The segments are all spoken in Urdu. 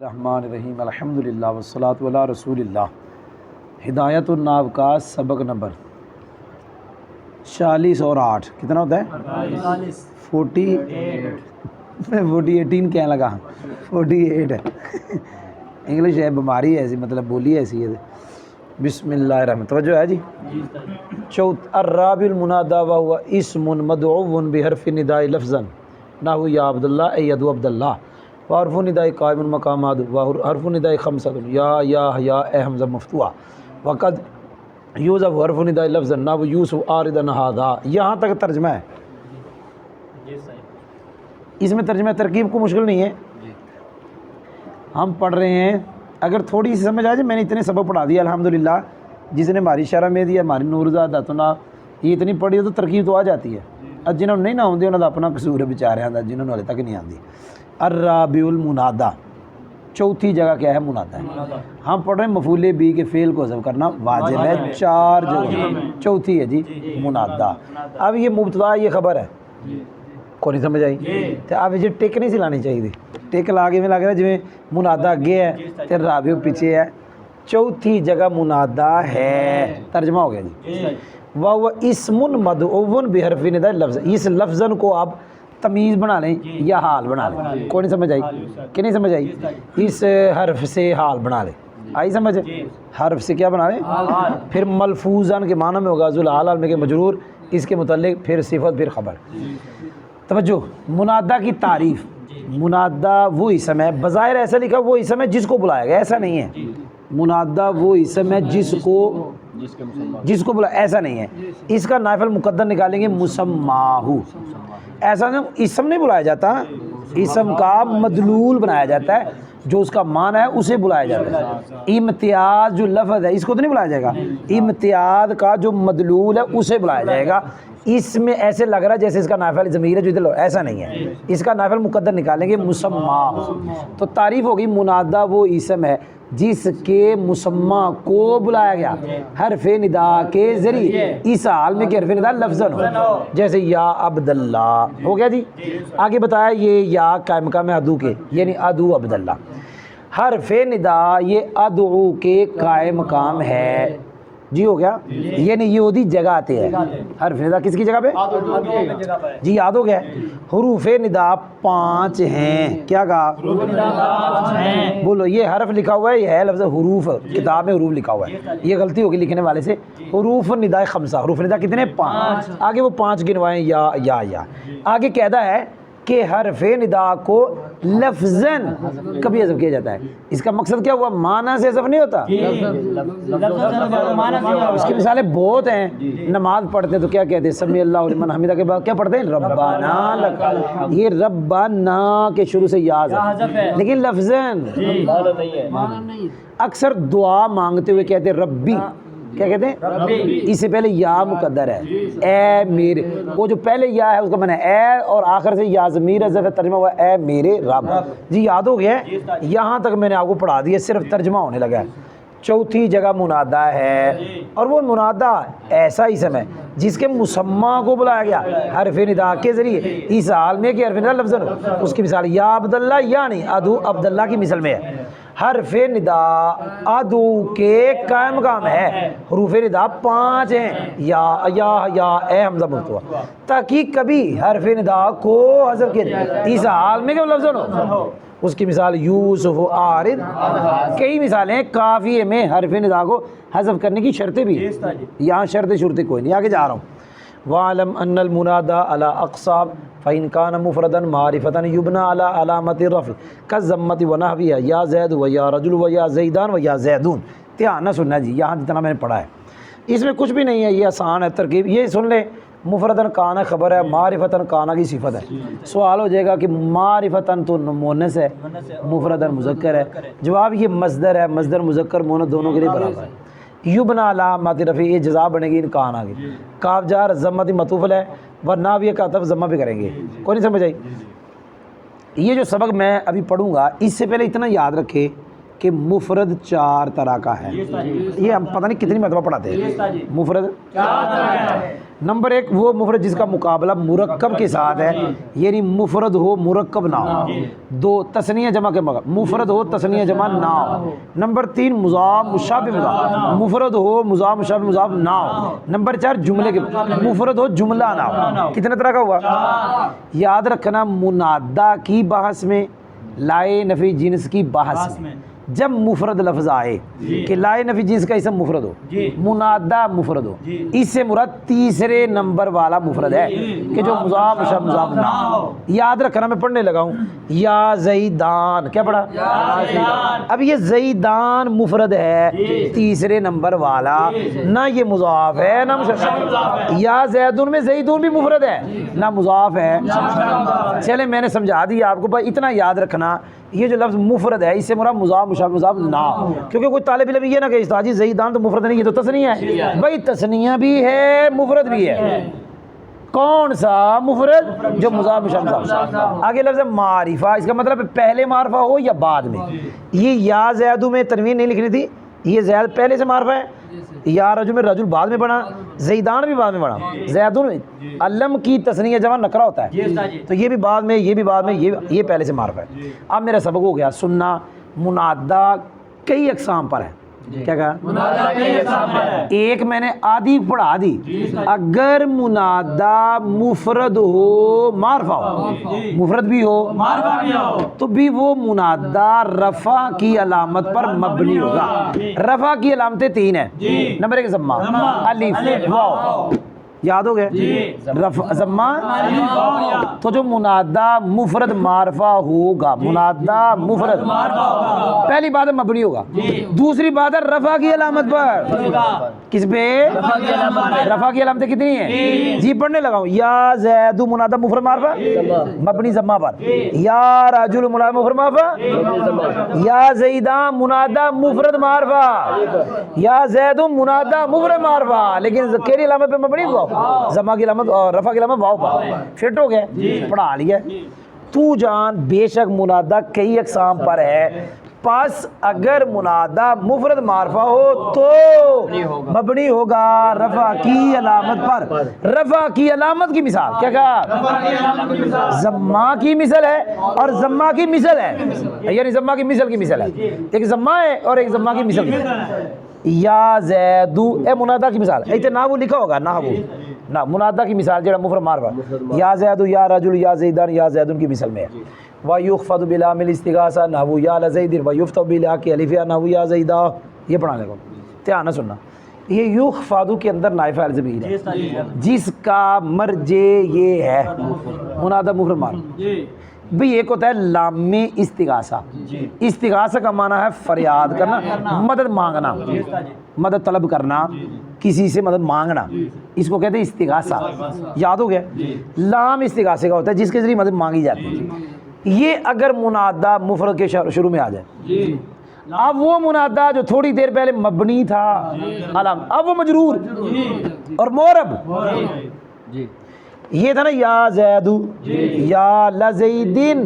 الرحمن الرحیم الحمدللہ والصلاۃ علی رسول اللہ۔ ہدایت الناب کا سبق نمبر 46 اور 8 کتنا ہوتا ہے؟ 48 کہنے لگا 48 ہے انگلش ہے، بیماری ہے ایسی، مطلب بولی ایسی ہے۔ بسم اللہ الرحمن توجہ ہے جی۔ الرابع المنادى وهو اسم مدعو بحرف نداء لفظا نحو یا عبداللہ ای یدو عبداللہ، وحرف نداء قائم مقامات، وحرف نداء خمسۃ یا اے حمزہ مفتوحہ، وقد یوزف حرف نداء لفظا نحو یوسف آردا ھذا۔ یہاں تک ترجمہ ہے، اس میں ترجمہ ترکیب کو مشکل نہیں ہے، ہم پڑھ رہے ہیں۔ اگر تھوڑی سی سمجھ آ جائے، میں نے اتنے سبق پڑھا دیا الحمدللہ، جس نے ہماری شرح میں دیا، ہماری نورزاد داتنا یہ اتنی پڑھی تو ترکیب تو آ جاتی ہے۔ اب جنہوں نے نہیں نہ ہوندی انہوں نے اپنا قصور ہے بیچارے، جنہوں نے ہلے تک نہیں آتی۔ الرابع المنادى، چوتھی جگہ کیا ہے؟ منادہ ہے۔ ہم پڑھ رہے ہیں مفعول بھی کے فعل کو حذف کرنا واجب ہے، 4 جگہ، چوتھی ہے جی منادہ۔ اب یہ مبتدا یہ خبر ہے، کو نہیں سمجھ آئی تو اب یہ ٹک نہیں سلانی چاہیے تھی، ٹک لاگے میں لگ رہا ہے جی منادہ اگے ہے تو رابع پیچھے ہے، چوتھی جگہ منادہ ہے۔ ترجمہ ہو گیا جی۔ وہ اسم مدعو بحرف نداء لفظ، اس لفظن کو آپ تمیز بنا لیں یا حال بنا لیں، کوئی نہیں سمجھ آئی کہ نہیں سمجھ آئی؟ اس حرف سے حال بنا لیں، آئی سمجھ؟ حرف سے کیا بنا لیں؟ پھر ملفوظاً کے معنی میں ہوگا ذل حال میں کے مجرور، اس کے متعلق پھر صفت پھر خبر۔ توجہ، منادہ کی تعریف۔ منادہ وہ اسم ہے، بظاہر ایسا لکھا وہ اسم ہے جس کو بلایا گیا، ایسا نہیں ہے۔ منادہ وہ اسم ہے جس کو بلا، ایسا نہیں ہے۔ اس کا نائب المقدر نکالیں گے مسماہ، ایسا نہیں، اسم نہیں بلایا جاتا، اسم کا مدلول بنایا جاتا ہے، جو اس کا معنی ہے اسے بلایا جاتا ہے۔ امتیاز جو لفظ ہے اس کو تو نہیں بلایا جائے گا، امتیاز کا جو مدلول ہے اسے بلایا جائے گا۔ اس میں ایسے لگ رہا ہے جیسے اس کا نافع ضمیر ہے جو ادھر، ایسا نہیں ہے۔ اس کا نافع مقدر نکالیں گے مسماہ، تو تعریف ہوگی منادہ وہ اسم ہے جس کے مسمہ کو بلایا گیا حرف ندا کے ذریعے، اس حال میں کہ حرف ندا لفظاً ہو، جیسے یا عبداللہ ہو گیا جی۔ آگے بتایا یہ یا قائم مقام ادعو کے، یعنی ادعو عبداللہ۔ حرف ندا یہ ادعو کے قائم مقام ہے جی، ہو گیا، یعنی یہ ودی جگہ آتے ہیں۔ حرف ندا کس کی جگہ پہ؟ جی یاد ہو گیا۔ حروف ندا 5 ہیں، کیا کہا؟ بولو، یہ حرف لکھا ہوا ہے، یہ ہے لفظ حروف، کتاب میں حروف لکھا ہوا ہے، یہ غلطی ہوگی لکھنے والے سے۔ حروف ندا 5، حروف ندا کتنے؟ 5۔ آگے وہ 5 گنوائیں، یا آگے قاعدہ ہے کہ حرف ندا کو لفظاً کبھی حذف کیا جاتا ہے۔ اس کا مقصد کیا ہوا؟ معنی سے حذف نہیں ہوتا۔ اس کی مثالیں بہت ہیں، نماز پڑھتے تو کیا کہتے ہیں؟ سمی اللہ لمن حمیدہ کے بعد کیا پڑھتے ہیں؟ ربنا لک، یہ ربنا کے شروع سے یا ہے، لیکن لفظاً اکثر دعا مانگتے ہوئے کہتے ہیں ربی، کیا کہتے ہیں؟ اس سے پہلے یا مقدر ہے، اے میرے، وہ جو پہلے یا ہے اس کا معنی اے، اور آخر سے یا ضمیر حذف ترجمہ ہوا اے میرے رب۔ جی یاد ہو گیا ہے، یہاں تک میں نے آپ کو پڑھا دیا، صرف ترجمہ ہونے لگا ہے۔ چوتھی جگہ منادہ ہے، اور وہ منادہ ایسا اسم ہے جس کے مسمہ کو بلایا گیا حرف ندا کے ذریعے، اس حال میں کہ حرف ندا لفظاً ہو۔ اس کی مثال یا عبداللہ، یعنی ادعو عبداللہ کی مثال میں ہے۔ حرف ندا ادعو کے قائم مقام ہے، حروف ندا 5 ہیں، یا اے حمزہ مفتوحہ، تاکہ کبھی حرف ندا کو حذف کیا جائے اس حال میں کہ وہ لفظاً ہو۔ اس کی مثال یوسف آرد، کئی مثالیں ہیں کافیے میں حرف ندا کو حذف کرنے کی شرطیں بھی ہیں، یہاں شرطیں کوئی نہیں، آگے جا رہا ہوں۔ وَعَلَمْ أَنَّ الْمُنَادَى عَلَىٰ أَقْسَامٍ فَإِنْ كَانَ مُفْرَدًا مَعْرِفَةً يُبْنَىٰ عَلَىٰ عَلَامَةِ الرَّفْعِ كَالضَّمَّةِ وَنَحْوِهَا یا زید و یا رجل و یا زیدان و یا زیدون۔ دھیان نہ سننا جی، یہاں جتنا میں نے پڑھا ہے اس میں کچھ بھی نہیں ہے، یہ آسان ہے ترکیب، یہ سن لیں۔ مفردن کانا خبر ہے، معرفتن کانا کی صفت ہے۔ سوال ہو جائے گا کہ معرفتن تو مؤنث ہے، مفردن مذکر ہے، جواب یہ مصدر ہے، مصدر مذکر مؤنث دونوں کے لیے برابر ہے۔ یبنا علامات رفع، یہ جزا بنے گی ان کان آگے، کاف جار ضمت مطوف ہے، ورنہ بھی کا عطف ضمہ پہ کریں گے، کوئی نہیں سمجھ آئی؟ یہ جو سبق میں ابھی پڑھوں گا اس سے پہلے اتنا یاد رکھے کہ مفرد 4 طرح کا ہے، یہ ہم پتہ نہیں کتنی مرتبہ پڑھاتے ہیں۔ مفرد نمبر ایک وہ مفرد جس کا مقابلہ مرکب کے ساتھ ہے، یعنی مفرد ہو مرکب نہ ہو۔ دو تثنیہ جمع کے مقابل مفرد ہو تثنیہ جمع نہ ہو۔ نمبر تین مضاف مشابہ مضاف، مفرد ہو مضاف مشابہ مضاف نہ ہو۔ نمبر چار جملے کے مفرد ہو جملہ نہ ہو۔ کتنے طرح کا ہوا؟ یاد رکھنا منادہ کی بحث میں، لائے نفی جنس کی بحث میں جب مفرد لفظ آئے کہ لائے نفی جنس کا اسم مفرد ہو، منادہ مفرد ہو، اس سے مراد تیسرے نمبر والا مفرد ہے کہ جو مضاف مشابہ مضاف نہ ہو۔ یاد رکھنا میں پڑھنے لگا ہوں، یا زیدان، کیا پڑھا؟ اب یہ زیدان مفرد ہے تیسرے نمبر والا، نہ یہ مضاف ہے نہ مشابہ۔ یا زیدون میں زیدون بھی مفرد ہے، نہ مضاف ہے۔ چلے میں نے سمجھا دیا آپ کو، بس اتنا یاد رکھنا یہ جو لفظ مفرد ہے اس سے مراد مضاف مشابہ مضاف نہ ہو، کیونکہ کوئی طالب علم یہ نہ کہ استاد جی زیدان تو مفرد نہیں، یہ تو تثنیہ ہے۔ بھائی تثنیہ بھی ہے مفرد بھی ہے، کون سا مفرد؟ جو مضاف مشابہ مضاف۔ آگے لفظ معرفہ، اس کا مطلب پہلے معرفہ ہو یا بعد میں۔ یہ یا زیدو میں تنوین نہیں لکھنی تھی، یہ زید پہلے سے معرفہ ہے، یا رجل میں رجل بعد میں بنا، زیدان بھی بعد میں بنا، زیدون علم کی تثنیہ جمع نکرہ ہوتا ہے، تو یہ بھی بعد میں، یہ بھی بعد میں، یہ پہلے سے معرفہ ہے۔ اب میرا سبق ہو گیا سننا منادہ کئی اقسام پر ہے۔ کیا کہا؟ ایک میں نے آدھی پڑھا دی، اگر منادہ مفرد ہو معرفہ ہو، مفرد بھی ہو تو بھی وہ منادہ رفع کی علامت پر مبنی ہوگا۔ رفع کی علامتیں تین ہیں۔ نمبر ایک ضمہ، الف واو، یاد ہو گئے؟ ضمہ تو جو منادہ مفرد معرفہ ہوگا، منادہ مفرد پہلی بات ہے مبنی ہوگا، دوسری بات ہے رفع کی علامت پر۔ کس پہ؟ رفع کی علامتیں کتنی ہیں؟ جی پڑھنے لگا ہوں، یا زید منادہ مفرد معرفہ مبنی ضمہ پر، یا رجل منادہ مفرد معرفہ، یا زیدان منادہ مفرد معرفہ، یا زید منادہ مفرد معرفہ، لیکن ذکری علامت پہ مبنی ہوا، ضمہ کی علامت اور رفع کی علامت واو پر۔ فٹ ہو گئے؟ پڑھا لیا۔ تو جان بے شک منادہ کئی اقسام پر ہے، پس اگر منادہ مفرد معرفہ ہو تو مبنی ہوگا رفع کی علامت پر۔ رفع کی علامت کی مثال کیا کہا؟ ضمہ کی مثل ہے اور ضمہ کی مثل ہے، یعنی ضمہ کی مثل کی مثل ہے، ایک ضمہ ہے اور ایک ضمہ کی مثل ہے۔ یا زیدو اے منادہ کی مثال، ایتے نہ وہ لکھا ہوگا، نہ منادہ کی مثال جڑا مفرد معرفہ، یا زیدو یا رجل یا زیدان یا زیدن کی مثل میں ہے۔ وَيُخْفَضُ بِلَامِ الْاِسْتِغَاثَةِ نَحْوُ يَا لَزَيْدٍ وَيُفْتَحُ بِالْحَاءِ الِفْ نَحْوُ يَا زَيْدَا۔ یہ پڑھانے کو دھیان نہ سننا، یہ یخفض کے اندر نائب فاعل ضمیر ہے جس کا مرجع یہ ہے منادہ مفرد معرفہ۔ بھئی ایک ہوتا ہے لام استغاثہ، استغاثہ کا معنی ہے فریاد کرنا، مدد مانگنا، مدد طلب کرنا، کسی سے مدد مانگنا، اس کو کہتے ہیں استغاثہ۔ یاد ہو گیا؟ لام استغاثے کا ہوتا ہے جس کے ذریعے مدد مانگی جاتی ہے۔ یہ اگر منادہ مفرد کے شروع میں آ جائے، اب وہ منادہ جو تھوڑی دیر پہلے مبنی تھا علام، اب وہ مجرور اور معرب، یہ تھا نا یا زیدو یا لزیدن،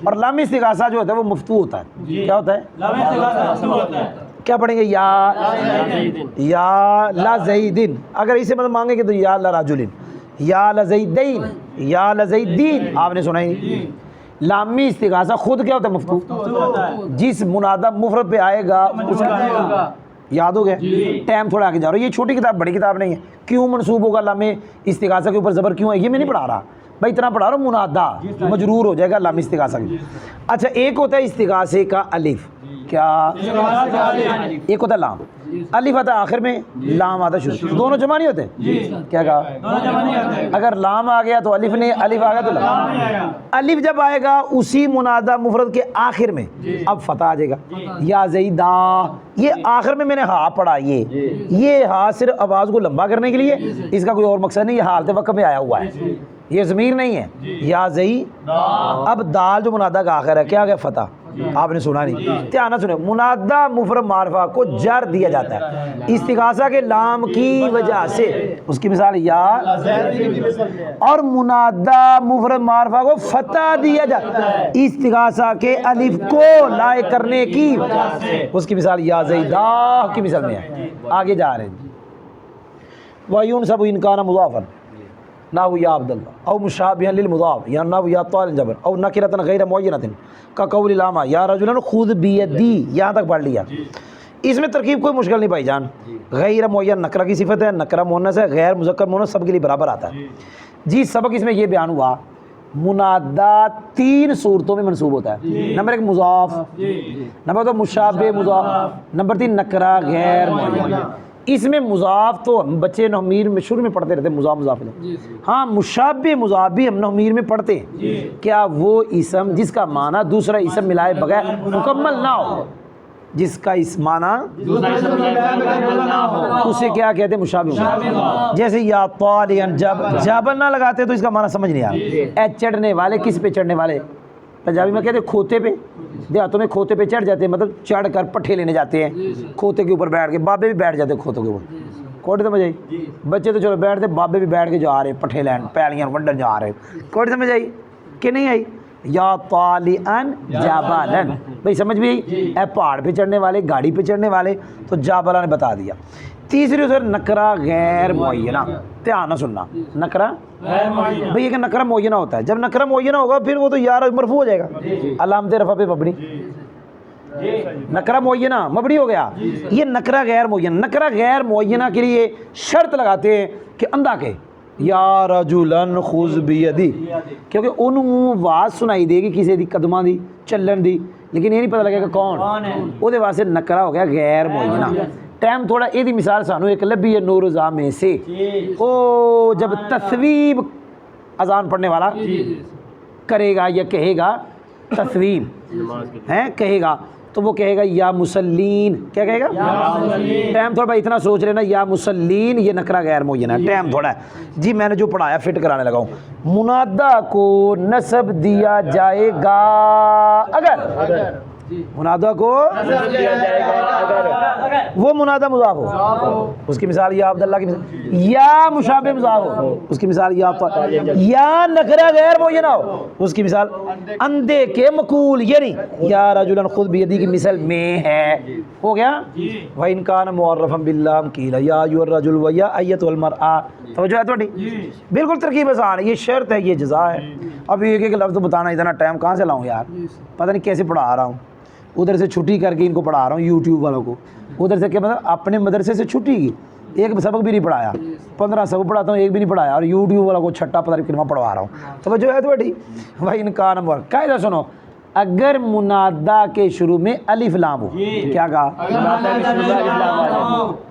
اور لام استغاثہ جو ہوتا ہے وہ مفتوح ہوتا ہے۔ کیا ہوتا ہے؟ کیا پڑھیں گے؟ یا لزیدن، اگر اسے مطلب مانگیں گے تو یا لرجلن، یا لزیدین، یا لزیدین، آپ نے سنا ہی۔ لامی استغاثہ خود کیا ہوتا ہے؟ مفتوح، جس منادہ مفرد پہ آئے گا اس کا یاد ہو گیا؟ ٹائم تھوڑا آگے جا رہا ہے، یہ چھوٹی کتاب بڑی کتاب نہیں ہے۔ کیوں منصوب ہوگا لام استغاثہ کے اوپر زبر کیوں ہے یہ میں نہیں پڑھا رہا بھائی، اتنا پڑھا رہا ہوں منادہ مجرور ہو جائے گا لام استغاثہ کی۔ اچھا ایک ہوتا ہے استغاثے کا الف، کیا ایک ہوتا ہے لام، الف آتا ہے آخر میں، لام آتا ہے شروع، دونوں جمع نہیں ہوتے؟ کیا کہا؟ اگر لام آ گیا تو الف نہیں، الف آ گیا تو لام۔ الف جب آئے گا اسی منادہ مفرد کے آخر میں، اب فتح آ جائے گا، یا زیدہ، یہ آخر میں نے ہا پڑھا، یہ ہا صرف آواز کو لمبا کرنے کے لیے، اس کا کوئی اور مقصد نہیں، یہ حالت وقت میں آیا ہوا ہے، یہ ضمیر نہیں ہے۔ یا زئی، اب دال جو منادہ کا آخر ہے کیا گیا؟ فتح۔ آپ نے سنا نہیں، دھیان نہ سنیں، منادہ مفرد معرفہ کو جر دیا جاتا ہے استغاثہ کے لام کی وجہ سے، اس کی مثال یا، اور منادہ مفرد معرفہ کو فتح دیا جاتا ہے استغاثہ کے الف کو لائق کرنے کی وجہ سے، اس کی مثال یا زیدہ کی مثال میں ہے۔ آگے جا رہے ہیں، وَيُنْسَبُ إِنْ كَانَ مُضَافًا نحو یا عبد اللہ او مشابہا للمضاف یا نحو یا طالب جبر او نکرۃ غیر معینۃ کقول العامہ یا رجلا خذ بیدی، یہاں تک پڑھ لیا۔ اس میں ترکیب کوئی مشکل نہیں بھائی جان، غیر معین نکرہ کی صفت ہے، نکرہ مؤنث ہے، غیر مذکر مؤنث سب کے لیے برابر آتا ہے جی۔ سبق اس میں یہ بیان ہوا منادہ 3 صورتوں میں منصوب ہوتا ہے، نمبر 1 مضاف، نمبر 2 مشابہ مضاف، نمبر 3 نکرہ غیر معین۔ اس میں مضاف تو ہم بچے نحمیر میں شروع میں پڑھتے رہتے ہیں، مضاف مضاف الیہ، ہاں مشابہ مضاف بھی ہم نحمیر میں پڑھتے ہیں، کیا وہ اسم جس کا معنی دوسرا اسم ملائے بغیر مکمل نہ ہو، جس کا اس معنی اسے کیا کہتے ہیں مشابہ مضاف۔ جیسے یا طالعا جب نہ لگاتے تو اس کا معنی سمجھ نہیں آتا۔ اے چڑھنے والے، کس پہ چڑھنے والے؟ پنجابی میں کہتے ہیں کھوتے پہ، دیہاتوں میں کھوتے پہ چڑھ جاتے ہیں، مطلب چڑھ کر پٹھے لینے جاتے ہیں، کھوتے کے اوپر بیٹھ کے، بابے بھی بیٹھ جاتے ہیں کھوتوں کے اوپر، کوٹ سمجھ آئی؟ بچے تو چلو بیٹھتے، بابے بھی بیٹھ کے جا رہے ہیں پٹھے لین، پیلیاں ونڈن جا رہے ہیں، کوٹ سمجھ آئی کہ نہیں آئی؟ یا طالعا جبلا، بھائی سمجھ بھی آئی؟ اے پہاڑ پہ چڑھنے والے، گاڑی پہ چڑھنے والے، تو جابلا نے بتا دیا۔ تیسری ادھر نکرہ غیر معینہ، دھیان نہ سننا، نکرہ بھئی یہ کہ نکرہ معینہ ہوتا ہے، جب نکرہ معینہ ہوگا پھر وہ تو یار مرفوع ہو جائے گا، علامت رفع پہ مبنی، نکرہ معینہ مبنی ہو گیا۔ یہ نکرہ غیر معینہ، نکرہ غیر معینہ کے لیے شرط لگاتے ہیں کہ اندھا کے یا رجلن خذ بیدی، کیونکہ انہوں آواز سنائی دے گی کسی دی قدماں دی چلن دی، لیکن یہ نہیں پتہ لگے گا کون، وہ دے واسطے نکرہ ہو گیا غیر معینہ۔ ٹائم تھوڑا یہ دی مثال سانو ایک لبی ہے نور زاں میں سے، او جب تصویب اذان پڑھنے والا کرے گا یا کہے گا، تصویب ہے کہے گا تو وہ کہے گا یا مسلین، کیا کہے گا؟ ٹائم تھوڑا بھائی اتنا سوچ لینا، یا مسلین یہ نکرہ غیر معینہ ہے، ٹائم تھوڑا ہے جی۔ میں نے جو پڑھایا فٹ کرانے لگا ہوں، منادہ کو نسب دیا جائے گا اگر، منادہ کو وہ منادہ مضاف ہو، اس کی مثال یا عبداللہ کی مثال، یا مشابہ مضاف ہو، اس کی مثال یا نکرہ غیر معینہ ہو، اس کی مثال اندھے کے مقول، یعنی یا رجلا خذ بیدی کی مثال میں ہے، ہو گیا۔ وَإِنْ كَانَ مُعَرَّفًا بِاللَّامِ قِيلَ يَا أَيُّهَا الرَّجُلُ وَيَا أَيَّتُهَا الْمَرْأَةُ، توجہ ہے تھوڑی؟ بالکل ترکیب آسان ہے، یہ شرط ہے، یہ جزا ہے۔ اب ایک ایک لفظ بتانا اتنا ٹائم کہاں سے لاؤں یار، پتہ نہیں کیسے پڑھا رہا ہوں، ادھر سے چھٹی کر کے ان کو پڑھا رہا ہوں یوٹیوب والوں کو، ادھر سے کیا مطلب اپنے مدرسے سے چھٹی کی، ایک سبق بھی نہیں پڑھایا، 15 سبق پڑھاتا ہوں ایک بھی نہیں پڑھایا، اور یوٹیوب والوں کو چھٹا پتہ نہیں کتنا پڑھوا رہا ہوں، توجہ ہے تھوڑی؟ بھائی ان کا نمبر قاعدہ سنو، اگر منادہ کے شروع میں الف لام ہو، کیا کہا؟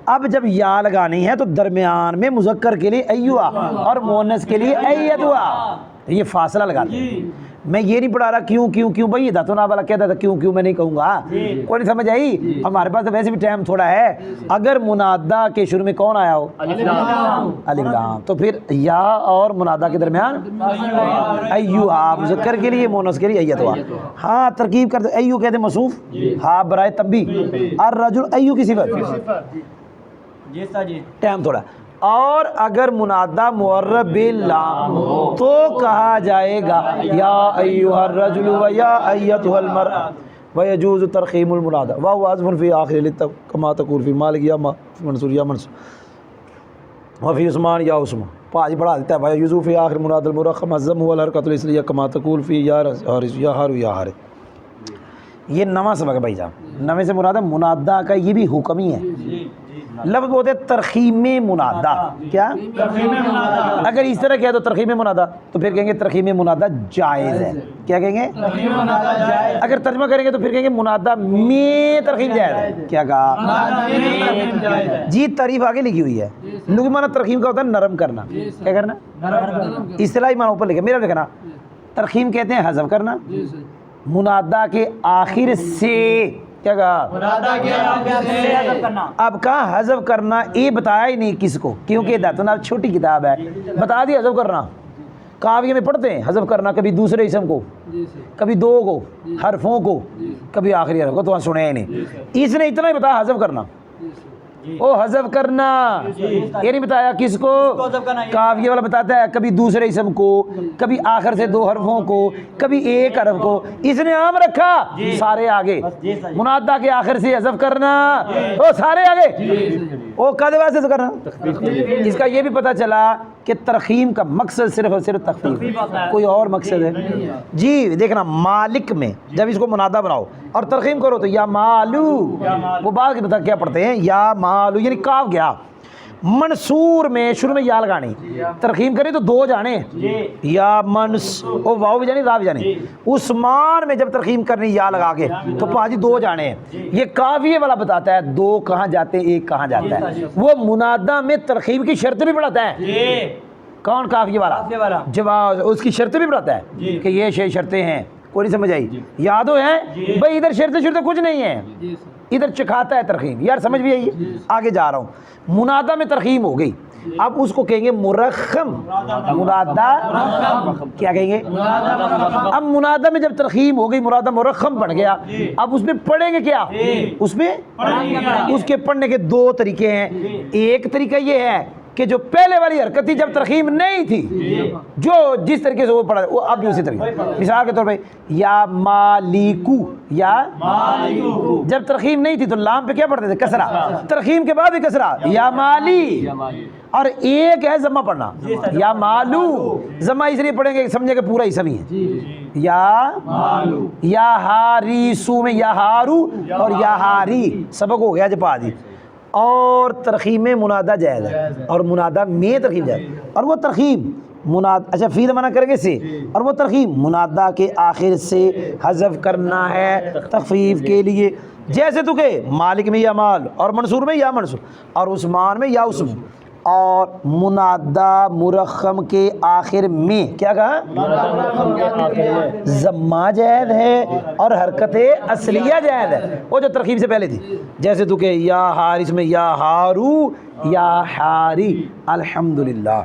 اب جب یا لگانی ہے تو درمیان میں مذکر کے لیے ایوا اور مؤنث کے لیے ایتوا، یہ فاصلہ لگاتے ہیں۔ میں یہ نہیں پڑھا رہا کیوں کیوں کیوں، بھائی داتونا والا کہتا تھا کیوں کیوں، میں نہیں کہوں گا، کوئی نہیں سمجھ آئی؟ ہمارے پاس تو ویسے بھی ٹائم تھوڑا ہے۔ اگر منادہ کے شروع میں کون آیا ہو؟ الف لام، تو پھر یا اور منادہ کے درمیان ایوا، مذکر کے لیے مؤنث کے لیے ایتوا۔ ہاں ترکیب کرتے، ایو کہتے ہیں موصوف، ہاں برائے تنبیہ، الرجل ایو کی صفت، ٹائم تھوڑا۔ اور اگر منادہ معرب باللام تو کہا جائے گا یا ایھا الرجل و یا ایتھا المرأة، ويجوز ترخیم المنادى وهو حذف في آخر كما تقول في مالک یا منصور یا منصور وفي عثمان یا عثمان، پاج بڑھا دیتا ہے ويجوز في آخر منادى المرخم الضم والحرکۃ الاصلیہ كما تقول في یا حارث یا حارث یا حارث۔ یہ نواں سبق ہے بھائی جان، نویں سے مراد ہے منادہ کا یہ بھی حکم ہی ہے، لفظ بولتے ہیں ترخیم منادہ، کیا؟ اگر اس طرح کہہ تو ترخیم منادہ، تو پھر کہیں گے ترخیم منادہ جائز ہے، کیا کہیں گے؟ اگر ترجمہ کریں گے تو پھر کہیں گے منادہ میں ترخیم جائز ہے، کیا کہا؟ جی تعریف آگے لکھی ہوئی ہے، لغوی معنی ترخیم کا ہوتا ہے نرم کرنا، کیا کرنا؟ اصطلاحی معنی اوپر لکھا، میرا لکھنا ترخیم کہتے ہیں حذف کرنا، منادہ کے آخر سے کیا کہا؟ اب کہا حذف کرنا، یہ بتایا ہی نہیں کس کو، کیونکہ داتنا چھوٹی کتاب ہے، بتا دیا حذف کرنا، کافیہ میں پڑھتے ہیں حذف کرنا، کبھی دوسرے اسم کو، کبھی دو کو، حرفوں کو، کبھی آخری حرف کو، تو سنے ہی نہیں، اس نے اتنا ہی بتایا حذف کرنا، او حذف کرنا، یہ نہیں بتایا کس کو، قافیہ والا بتاتا ہے کبھی دوسرے اسم کو، کبھی آخر سے 2 حرفوں کو، کبھی ایک حرف کو، اس نے عام رکھا سارے آگے، منادہ کے آخر سے حذف کرنا، او سارے آگے، او قاعدے واسطے حذف کرنا۔ اس کا یہ بھی پتہ چلا کہ ترخیم کا مقصد صرف اور صرف تخفیف، کوئی اور مقصد ہے؟ جی دیکھنا مالک میں جب اس کو منادہ بناؤ اور ترخیم کرو تو یا مالو، وہ بعد کے بتا کیا پڑھتے ہیں، یا مالو یعنی کاف گیا۔ منصور میں شروع میں یا لگانی، ترخیم کریں تو 2 جانے، یا منس او واو بھی جانے را بھی جانے۔ عثمان میں جب ترخیم کرنی یا لگا کے تو پاجی 2 جانے ہیں۔ یہ قافیے والا بتاتا ہے 2 کہاں جاتے ہیں 1 کہاں جاتا ہے، وہ منادہ میں ترخیم کی شرط بھی پڑھاتا ہے۔ کون قافیے والا؟ جواز، اس کی شرط بھی پڑھاتا ہے کہ یہ شرطیں ہیں، کوئی نہیں سمجھ آئی؟ یادو ہے بھائی، ادھر شرطیں کچھ نہیں ہے، ادھر چکھاتا ہے ترخیم، یار سمجھ بھی آئی؟ آگے جا رہا ہوں، منادہ میں ترخیم ہو گئی، اب اس کو کہیں گے مرخم، منادہ کیا کہیں گے؟ اب منادہ میں جب ترخیم ہو گئی منادہ مرخم بن گیا، اب اس میں پڑھیں گے کیا؟ اس میں اس کے پڑھنے کے 2 طریقے ہیں۔ ایک طریقہ یہ ہے کہ جو پہلے والی حرکت تھی جب ترخیم نہیں تھی، جو جس طریقے سے وہ پڑھا وہ اب بھی اسی طریقے، مثال کے طور پہ یا مالکو، یا جب ترخیم نہیں تھی تو لام پہ کیا پڑھتے تھے؟ کسرہ، ترخیم کے بعد بھی کسرہ، یا مالی۔ اور ایک ہے ضمہ پڑھنا، یا مالو، ضمہ اس لیے پڑھیں گے سمجھے کہ پورا اسم ہی ہے، یا ہاریسو میں یا ہارو اور یا ہاری، سبق ہو گیا جب آدھی۔ اور ترخیم میں منادہ جائز ہے، اور منادہ میں ترخیم جائز، اور وہ ترخیم اچھا فی منع کریں گے سے، اور وہ ترخیم منادہ کے آخر سے حذف کرنا ہے تخفیف کے لیے، جیسے تو کہ مالک میں یا مال، اور منصور میں یا منصور، اور عثمان میں یا عثم، اور منادہ مرخم کے آخر میں کیا کہا؟ ضمہ جائز ہے اور حرکت اصلیہ جائز ہے، وہ جو ترخیم سے پہلے تھی، جیسے تو کہ یا حارث میں یا ہارو یا ہاری۔ الحمدللہ۔